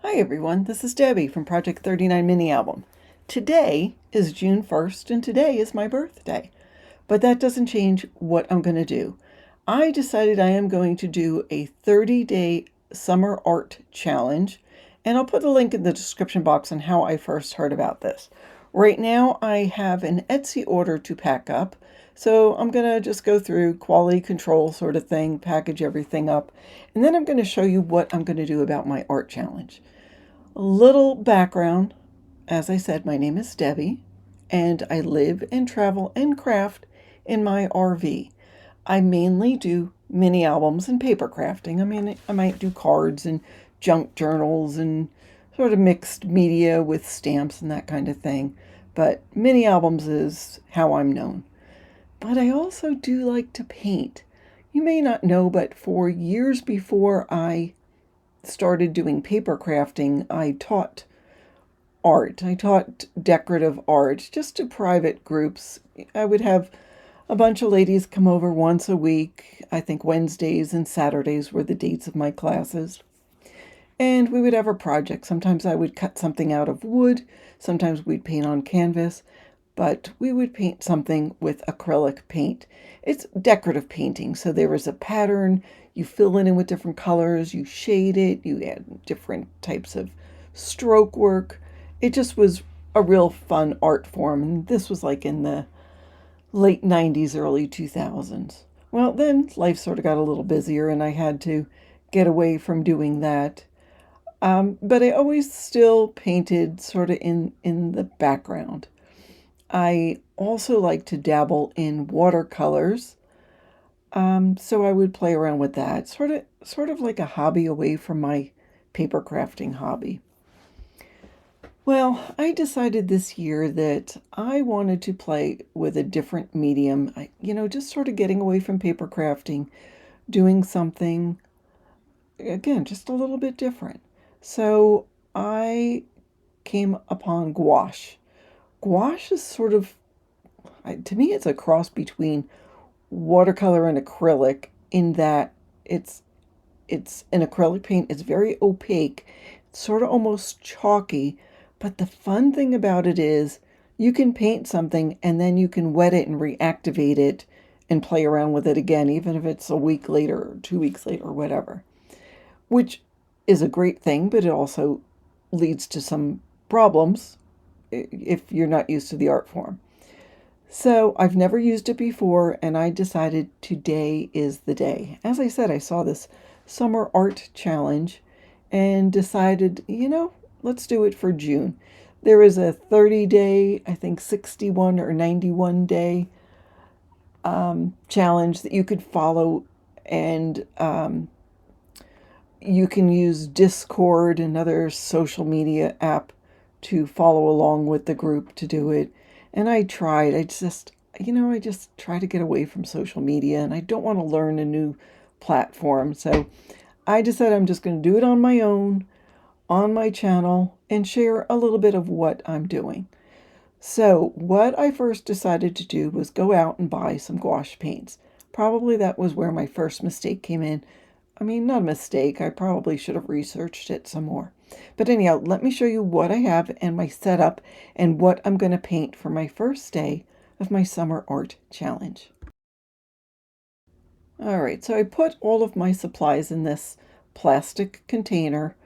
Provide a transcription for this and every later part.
Hi everyone, this is Debbie from Project 39 Mini Album. Today is June 1st and today is my birthday, but that doesn't change what I'm going to do. I decided I am going to do a 30-day Summer Art Challenge, and I'll put a link in the description box on how I first heard about this. Right now I have an Etsy order to pack up, so I'm going to just go through quality control sort of thing, package everything up, and then I'm going to show you what I'm going to do about my art challenge. A little background. As I said, my name is Debbie, and I live and travel and craft in my RV. I mainly do mini albums and paper crafting. I might do cards and junk journals and sort of mixed media with stamps and that kind of thing. But mini albums is how I'm known. But I also do like to paint. You may not know, but for years before I started doing paper crafting, I taught art. I taught decorative art just to private groups. I would have a bunch of ladies come over once a week. I think Wednesdays and Saturdays were the dates of my classes. And we would have a project. Sometimes I would cut something out of wood. Sometimes we'd paint on canvas. But we would paint something with acrylic paint. It's decorative painting, so there is a pattern. You fill it in with different colors, you shade it, you add different types of stroke work. It just was a real fun art form, and this was like in the late 90s, early 2000s. Well, then life sort of got a little busier, and I had to get away from doing that. But I always still painted sort of in the background. I also like to dabble in watercolors, so I would play around with that, sort of like a hobby away from my paper crafting hobby. Well, I decided this year that I wanted to play with a different medium, just sort of getting away from paper crafting, doing something, again, just a little bit different. So I came upon gouache. Gouache is sort of, to me, it's a cross between watercolor and acrylic in that it's an acrylic paint. It's very opaque. It's sort of almost chalky, but the fun thing about it is you can paint something and then you can wet it and reactivate it and play around with it again, even if it's a week later or 2 weeks later or whatever, which is a great thing, but it also leads to some problems if you're not used to the art form. So I've never used it before, and I decided today is the day. As I said, I saw this Summer Art Challenge and decided, let's do it for June. There is a 30-day, I think 61 or 91 day challenge that you could follow, and you can use Discord, another social media app, to follow along with the group to do it. And I tried. I just try to get away from social media and I don't want to learn a new platform. So I decided I'm just going to do it on my own, on my channel, and share a little bit of what I'm doing. So what I first decided to do was go out and buy some gouache paints. Probably that was where my first mistake came in. I mean, not a mistake. I probably should have researched it some more. But anyhow, let me show you what I have and my setup and what I'm going to paint for my first day of my Summer Art Challenge. All right, so I put all of my supplies in this plastic container.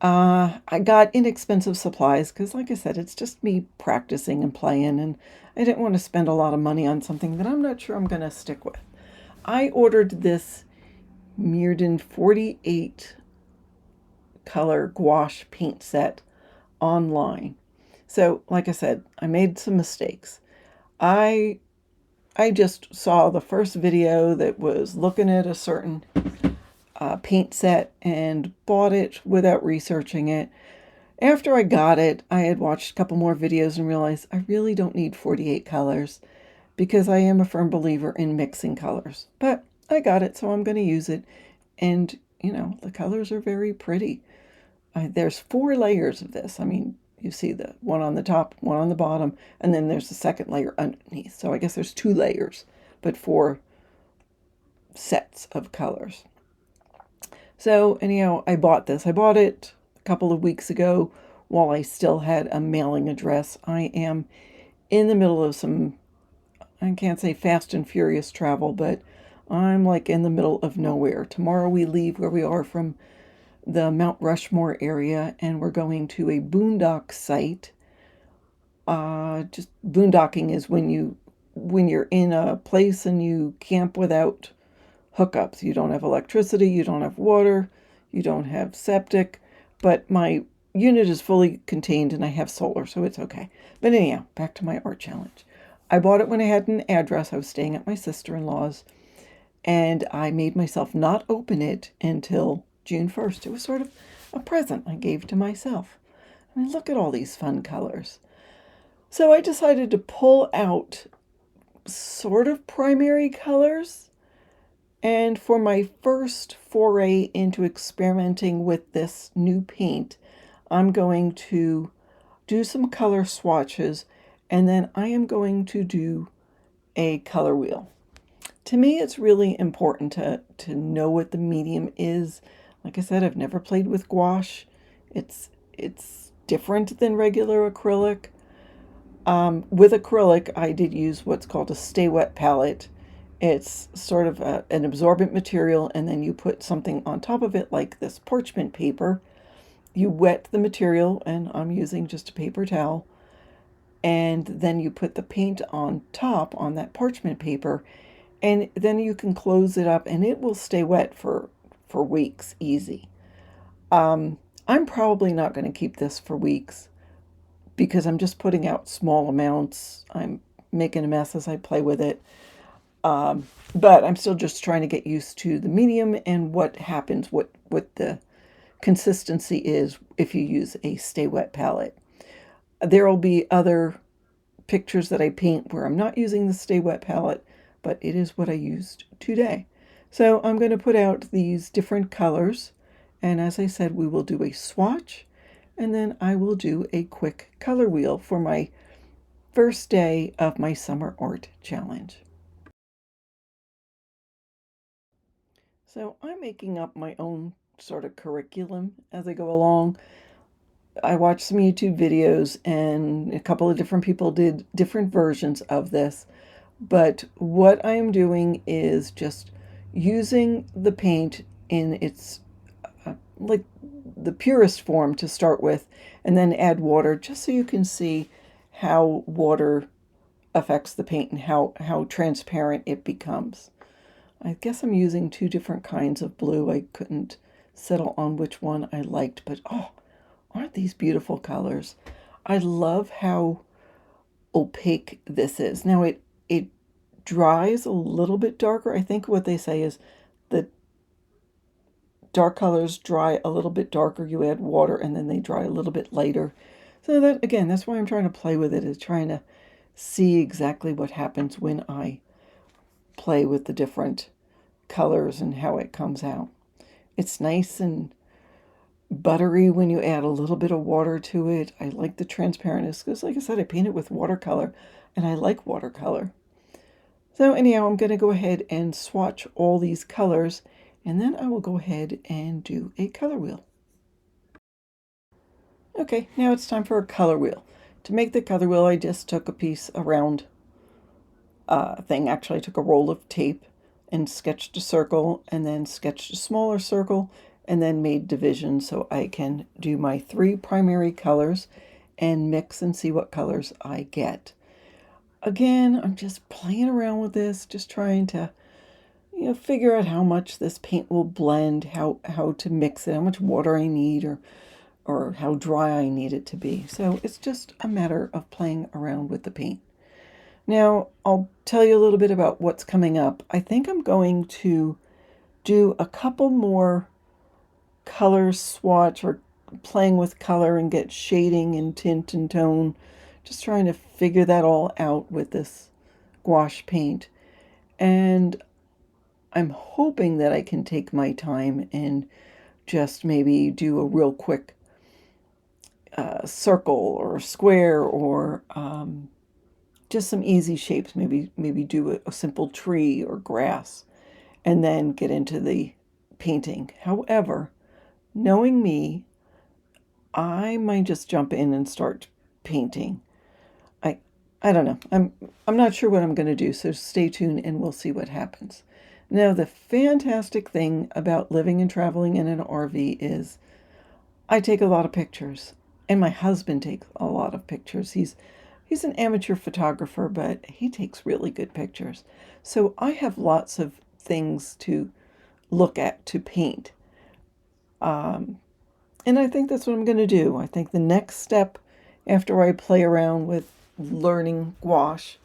I got inexpensive supplies because, like I said, it's just me practicing and playing, and I didn't want to spend a lot of money on something that I'm not sure I'm going to stick with. I ordered this Mirden 48 color gouache paint set online. So, like I said, I made some mistakes. I just saw the first video that was looking at a certain paint set and bought it without researching it. After I got it, I had watched a couple more videos and realized I really don't need 48 colors because I am a firm believer in mixing colors. But I got it, so I'm going to use it. And, the colors are very pretty. There's 4 layers of this. I mean, you see the one on the top, one on the bottom, and then there's the second layer underneath. So I guess there's 2 layers, but 4 sets of colors. So anyhow, I bought this. I bought it couple of weeks ago while I still had a mailing address. I am in the middle of some, I can't say fast and furious travel, but I'm like in the middle of nowhere. Tomorrow we leave where we are from the Mount Rushmore area, and we're going to a boondock site. Just boondocking is when you're in a place and you camp without hookups. You don't have electricity, you don't have water, you don't have septic, but my unit is fully contained and I have solar, so it's okay. But anyhow, back to my art challenge. I bought it when I had an address. I was staying at my sister-in-law's, and I made myself not open it until June 1st. It was sort of a present I gave to myself. I mean, look at all these fun colors. So I decided to pull out sort of primary colors. And for my first foray into experimenting with this new paint, I'm going to do some color swatches, and then I am going to do a color wheel. To me, it's really important to know what the medium is. Like I said, I've never played with gouache. It's different than regular acrylic. With acrylic, I did use what's called a stay wet palette. It's sort of an absorbent material, and then you put something on top of it like this parchment paper. You wet the material, and I'm using just a paper towel, and then you put the paint on top on that parchment paper, and then you can close it up and it will stay wet for weeks easy. I'm probably not going to keep this for weeks because I'm just putting out small amounts. I'm making a mess as I play with it. But I'm still just trying to get used to the medium and what happens, what the consistency is if you use a stay wet palette. There will be other pictures that I paint where I'm not using the stay wet palette, but it is what I used today. So I'm going to put out these different colors, and as I said, we will do a swatch, and then I will do a quick color wheel for my first day of my Summer Art Challenge. So I'm making up my own sort of curriculum as I go along. I watched some YouTube videos, and a couple of different people did different versions of this. But what I am doing is just using the paint in its like the purest form to start with, and then add water just so you can see how water affects the paint and how transparent it becomes. I guess I'm using two different kinds of blue. I couldn't settle on which one I liked, but oh, aren't these beautiful colors? I love how opaque this is. Now it dries a little bit darker. I think what they say is the dark colors dry a little bit darker. You add water and then they dry a little bit lighter. So that, again, that's why I'm trying to play with it, is trying to see exactly what happens when I play with the different colors and how it comes out. It's nice and buttery when you add a little bit of water to it. I like the transparentness because, like I said, I paint it with watercolor, and I like watercolor. So anyhow, I'm going to go ahead and swatch all these colors, and then I will go ahead and do a color wheel. Okay, now it's time for a color wheel. To make the color wheel, I just took a piece, a round thing. Actually, I took a roll of tape and sketched a circle, and then sketched a smaller circle, and then made divisions so I can do my 3 primary colors and mix and see what colors I get. Again, I'm just playing around with this, just trying to, figure out how much this paint will blend, how to mix it, how much water I need, or how dry I need it to be. So it's just a matter of playing around with the paint. Now, I'll tell you a little bit about what's coming up. I think I'm going to do a couple more color swatch, or playing with color and get shading and tint and tone. Just trying to figure that all out with this gouache paint. And I'm hoping that I can take my time and just maybe do a real quick circle or square, or just some easy shapes. Maybe do a simple tree or grass, and then get into the painting. However, knowing me, I might just jump in and start painting. I I don't know. I'm not sure what I'm going to do, so stay tuned and we'll see what happens. Now, the fantastic thing about living and traveling in an RV is I take a lot of pictures, and my husband takes a lot of pictures. He's an amateur photographer, but he takes really good pictures. So I have lots of things to look at to paint. Um, and I think that's what I'm going to do. I think the next step after I play around with learning gouache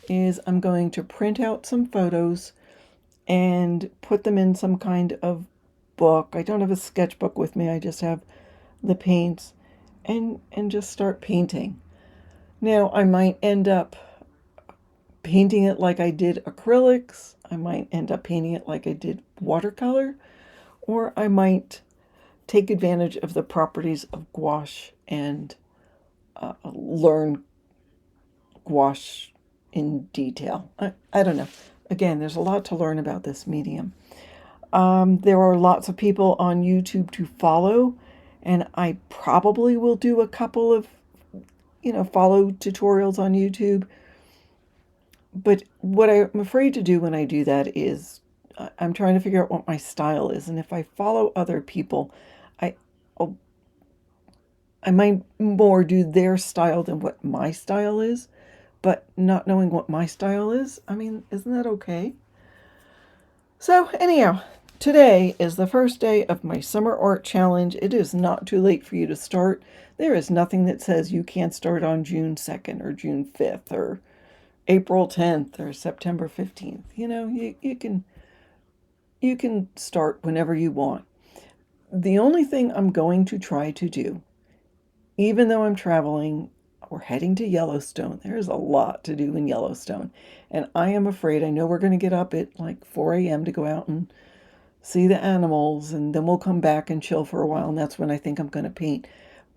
is I'm going to print out some photos and put them in some kind of book. I don't have a sketchbook with me. I just have the paints and just start painting. Now, I might end up painting it like I did acrylics. I might end up painting it like I did watercolor, or I might take advantage of the properties of gouache and learn gouache in detail. I don't know. Again, there's a lot to learn about this medium. There are lots of people on YouTube to follow, and I probably will do a couple of, follow tutorials on YouTube. But what I'm afraid to do when I do that is I'm trying to figure out what my style is. And if I follow other people, I, I might more do their style than what my style is. But not knowing what my style is, I mean, isn't that okay? So anyhow, today is the first day of my Summer Art Challenge. It is not too late for you to start. There is nothing that says you can't start on June 2nd or June 5th or April 10th or September 15th. You can start whenever you want. The only thing I'm going to try to do, even though I'm traveling, we're heading to Yellowstone. There's a lot to do in Yellowstone. And I am afraid, I know we're going to get up at like 4 a.m. to go out and see the animals, and then we'll come back and chill for a while, and that's when I think I'm going to paint.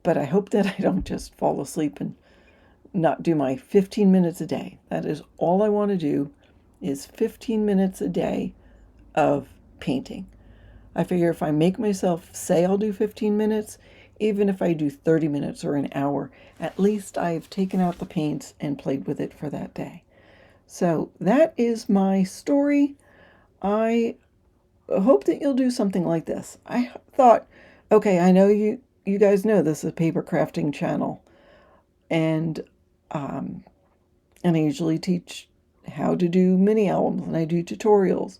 But I hope that I don't just fall asleep and not do my 15 minutes a day. That is all I want to do, is 15 minutes a day of painting. I figure if I make myself say I'll do 15 minutes, even if I do 30 minutes or an hour, at least I've taken out the paints and played with it for that day. So that is my story. I hope that you'll do something like this. I thought, okay, I know you guys know this is a paper crafting channel, and I usually teach how to do mini albums, and I do tutorials.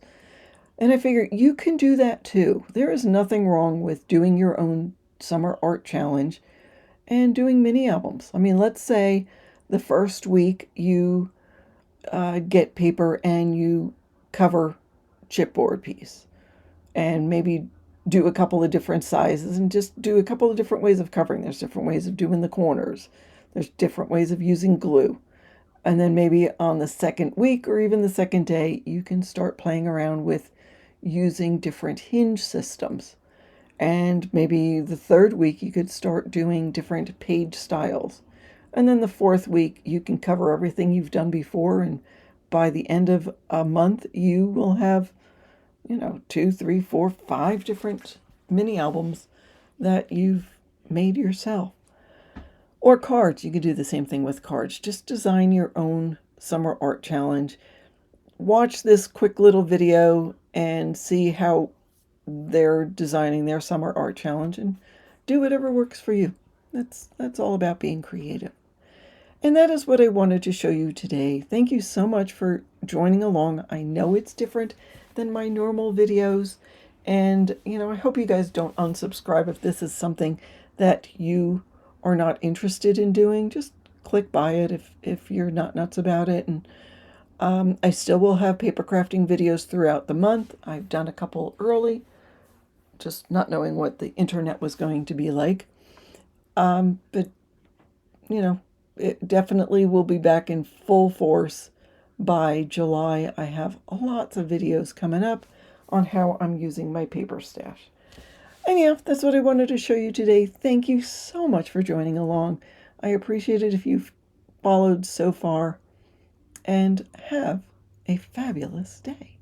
And I figure you can do that too. There is nothing wrong with doing your own Summer Art Challenge and doing mini albums. I mean, let's say the first week you get paper and you cover chipboard piece, and maybe do a couple of different sizes and just do a couple of different ways of covering. There's different ways of doing the corners. There's different ways of using glue. And then maybe on the second week or even the second day, you can start playing around with using different hinge systems. And maybe the third week, you could start doing different page styles. And then the fourth week, you can cover everything you've done before. And by the end of a month, you will have, 2, 3, 4, 5 different mini albums that you've made yourself. Or cards. You could do the same thing with cards. Just design your own Summer Art Challenge. Watch this quick little video and see how they're designing their Summer Art Challenge, and do whatever works for you. That's all about being creative. And that is what I wanted to show you today. Thank you so much for joining along. I know it's different than my normal videos, and I hope you guys don't unsubscribe if this is something that you are not interested in doing. Just click by it if you're not nuts about it. And I still will have paper crafting videos throughout the month. I've done a couple early, just not knowing what the internet was going to be like. But, it definitely will be back in full force by July. I have lots of videos coming up on how I'm using my paper stash. Anyhow, that's what I wanted to show you today. Thank you so much for joining along. I appreciate it if you've followed so far, and have a fabulous day.